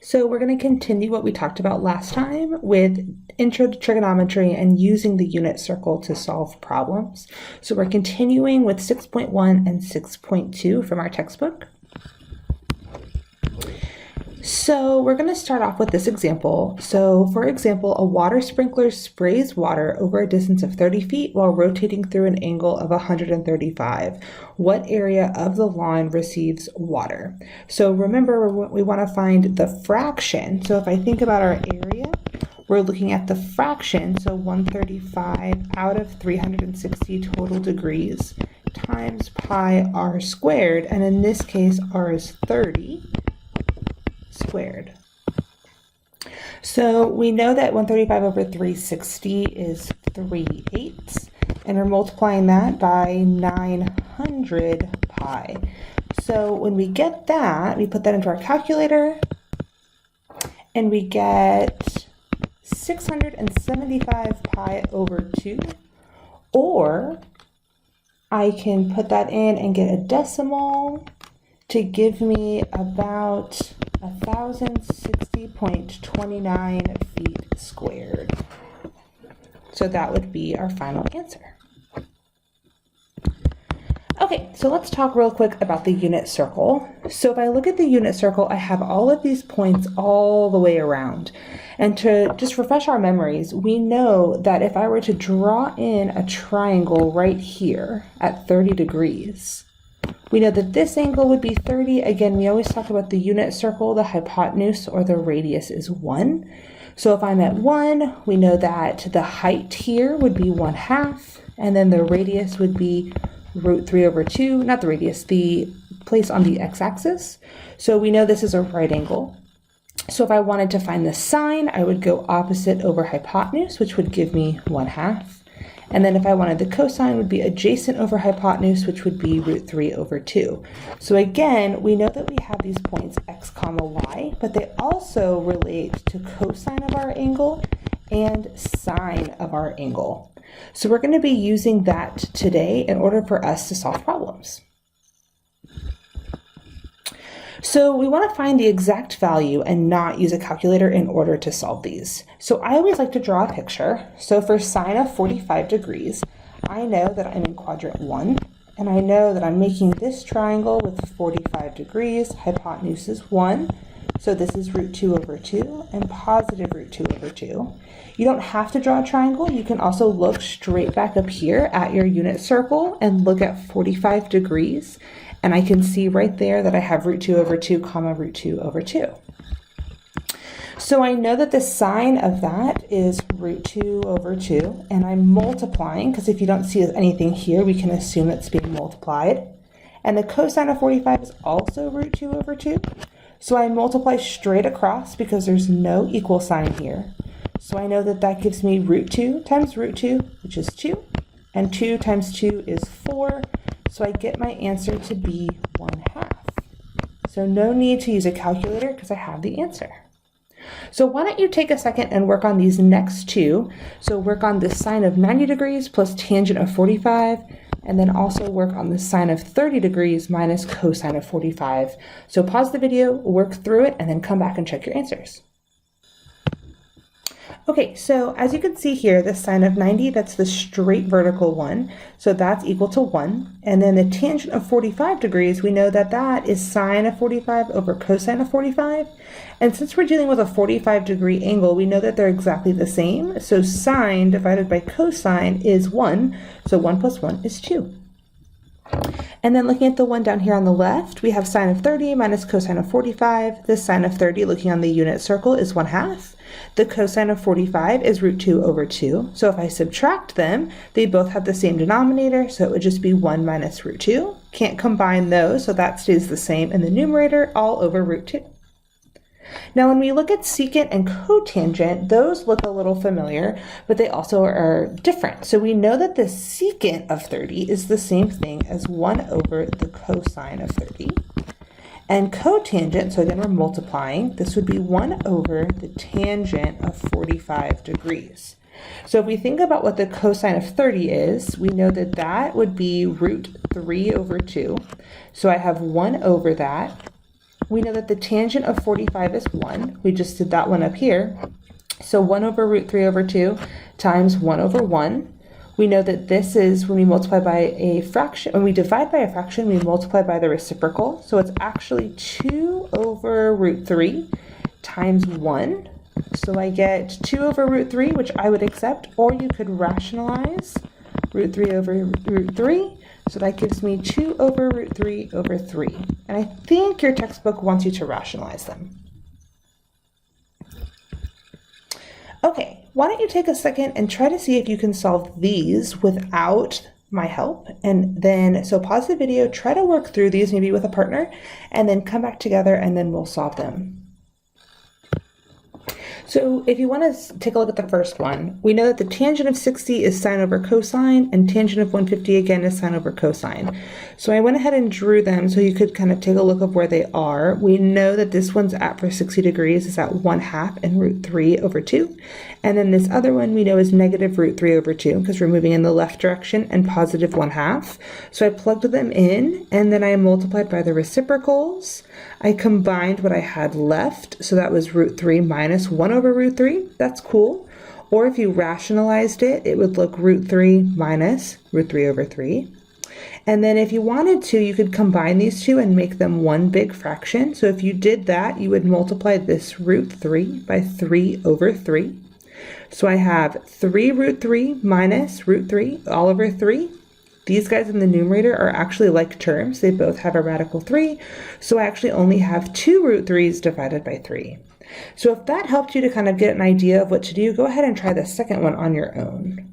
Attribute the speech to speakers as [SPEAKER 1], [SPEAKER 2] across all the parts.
[SPEAKER 1] So we're going to continue what we talked about last time with intro to trigonometry and using the unit circle to solve problems. So we're continuing with 6.1 and 6.2 from our textbook. So we're going to start off with this example. So for example, a water sprinkler sprays water over a distance of 30 feet while rotating through an angle of 135. What area of the lawn receives water? So remember, we want to find the fraction. So if I think about our area, we're looking at the fraction. So 135 out of 360 total degrees times pi r squared. And in this case, r is 30. Squared. So we know that 135 over 360 is 3/8, and we're multiplying that by 900 pi. So when we get that, we put that into our calculator, and we get 675 pi over 2, or I can put that in and get a decimal to give me about 1,060.29 feet squared. So that would be our final answer. Okay, so let's talk real quick about the unit circle. So if I look at the unit circle, I have all of these points all the way around. And to just refresh our memories, we know that if I were to draw in a triangle right here at 30 degrees, we know that this angle would be 30. Again, we always talk about the unit circle, the hypotenuse or the radius is 1. So if I'm at 1, we know that the height here would be 1/2, and then the radius would be √3/2, not the radius, the place on the x-axis. So we know this is a right angle. So if I wanted to find the sine, I would go opposite over hypotenuse, which would give me 1/2. And then if I wanted the cosine, would be adjacent over hypotenuse, which would be √3/2. So again, we know that we have these points x comma y, but they also relate to cosine of our angle and sine of our angle. So we're going to be using that today in order for us to solve problems. So we want to find the exact value and not use a calculator in order to solve these. So I always like to draw a picture. So for sine of 45 degrees, I know that I'm in quadrant 1, and I know that I'm making this triangle with 45 degrees. Hypotenuse is 1, so this is √2/2 and positive √2/2. You don't have to draw a triangle. You can also look straight back up here at your unit circle and look at 45 degrees. And I can see right there that I have √2/2 comma √2/2. So I know that the sine of that is √2/2, and I'm multiplying, because if you don't see anything here, we can assume it's being multiplied. And the cosine of 45 is also √2/2. So I multiply straight across because there's no equal sign here. So I know that that gives me √2 times √2, which is 2, and 2 times 2 is 4. So I get my answer to be 1/2. So no need to use a calculator because I have the answer. So why don't you take a second and work on these next two. So work on the sine of 90 degrees plus tangent of 45, and then also work on the sine of 30 degrees minus cosine of 45. So pause the video, work through it, and then come back and check your answers. Okay, so as you can see here, the sine of 90, that's the straight vertical one, so that's equal to 1. And then the tangent of 45 degrees, we know that that is sine of 45 over cosine of 45. And since we're dealing with a 45-degree angle, we know that they're exactly the same. So sine divided by cosine is 1, so 1 plus 1 is 2. And then looking at the one down here on the left, we have sine of 30 minus cosine of 45. The sine of 30, looking on the unit circle, is 1/2. The cosine of 45 is √2/2. So if I subtract them, they both have the same denominator, so it would just be 1 minus √2. Can't combine those, so that stays the same in the numerator, all over √2. Now when we look at secant and cotangent, those look a little familiar, but they also are different. So we know that the secant of 30 is the same thing as 1 over the cosine of 30. And cotangent, so again we're multiplying, this would be 1 over the tangent of 45 degrees. So if we think about what the cosine of 30 is, we know that that would be √3/2. So I have 1 over that. we know that the tangent of 45 is 1. We just did that one up here. So 1 over root 3 over 2 times 1 over 1. We know that this is when we multiply by a fraction, when we divide by a fraction, we multiply by the reciprocal. So it's actually 2 over root 3 times 1. So I get 2 over root 3, which I would accept, or you could rationalize root 3 over root 3. So that gives me 2 over root 3 over 3. And I think your textbook wants you to rationalize them. Okay, why don't you take a second and try to see if you can solve these without my help. And then, so pause the video, try to work through these maybe with a partner, and then come back together and then we'll solve them. So if you want to take a look at the first one, we know that the tangent of 60 is sine over cosine, and tangent of 150 again is sine over cosine. So I went ahead and drew them so you could kind of take a look of where they are. We know that this one's at for 60 degrees is at 1/2 and root 3 over 2. And then this other one we know is negative root 3 over 2 because we're moving in the left direction, and positive 1/2. So I plugged them in and then I multiplied by the reciprocals. I combined what I had left, so that was root 3 minus 1 over root 3. That's cool. Or if you rationalized it, it would look root 3 minus root 3 over 3. And then if you wanted to, you could combine these two and make them one big fraction. So if you did that, you would multiply this root 3 by 3 over 3. So I have 3 root 3 minus root 3 all over 3. These guys in the numerator are actually like terms. They both have a radical 3. So I actually only have 2 root 3's divided by 3. So if that helped you to kind of get an idea of what to do, go ahead and try the second one on your own.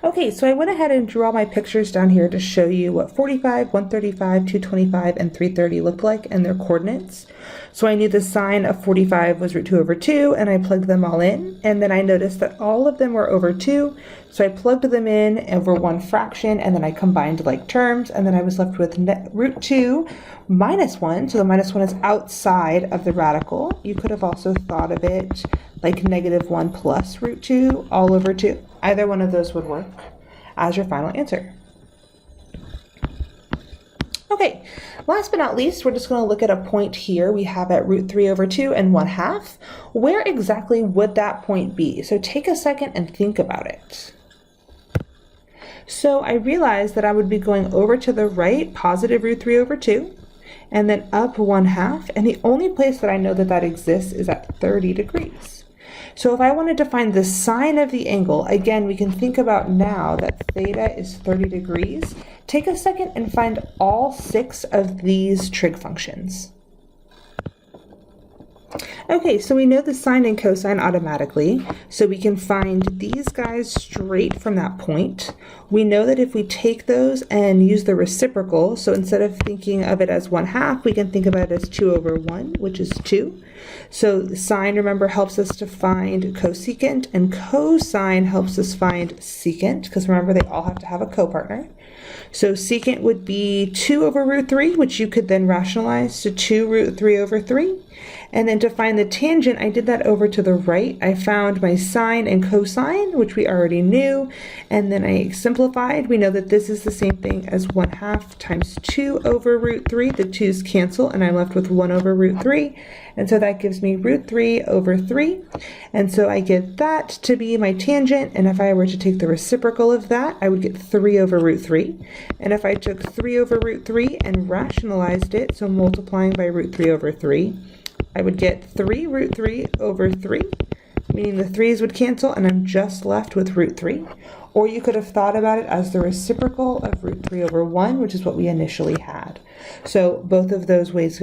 [SPEAKER 1] Okay, so I went ahead and drew all my pictures down here to show you what 45, 135, 225, and 330 looked like and their coordinates. So I knew the sine of 45 was root 2 over 2, and I plugged them all in. And then I noticed that all of them were over 2, so I plugged them in over one fraction, and then I combined like terms, and then I was left with root 2 minus 1. So the minus 1 is outside of the radical. You could have also thought of it like negative 1 plus root 2 all over 2. Either one of those would work as your final answer. Okay, last but not least, we're just going to look at a point here we have at root 3 over 2 and 1/2. Where exactly would that point be? So take a second and think about it. So I realized that I would be going over to the right, positive root 3 over 2, and then up 1/2, and the only place that I know that that exists is at 30 degrees. So if I wanted to find the sine of the angle, again, we can think about now that theta is 30 degrees. Take a second and find all 6 of these trig functions. Okay, so we know the sine and cosine automatically, so we can find these guys straight from that point. We know that if we take those and use the reciprocal, so instead of thinking of it as 1/2, we can think about it as 2 over 1, which is 2. So sine, remember, helps us to find cosecant, and cosine helps us find secant, because remember, they all have to have a copartner. So secant would be 2 over root 3, which you could then rationalize to 2 root 3 over 3. And then to find the tangent, I did that over to the right. I found my sine and cosine, which we already knew, and then I simplified. We know that this is the same thing as 1/2 times 2 over root 3. The 2's cancel, and I'm left with 1 over root 3. And so that gives me root 3 over 3. And so I get that to be my tangent, and if I were to take the reciprocal of that, I would get 3 over root 3. And if I took 3 over root 3 and rationalized it, so multiplying by root 3 over 3, I would get 3 root 3 over 3, meaning the 3's would cancel, and I'm just left with root 3. Or you could have thought about it as the reciprocal of root 3 over 1, which is what we initially had. So both of those ways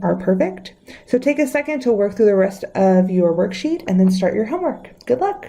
[SPEAKER 1] are perfect. So take a second to work through the rest of your worksheet and then start your homework. Good luck.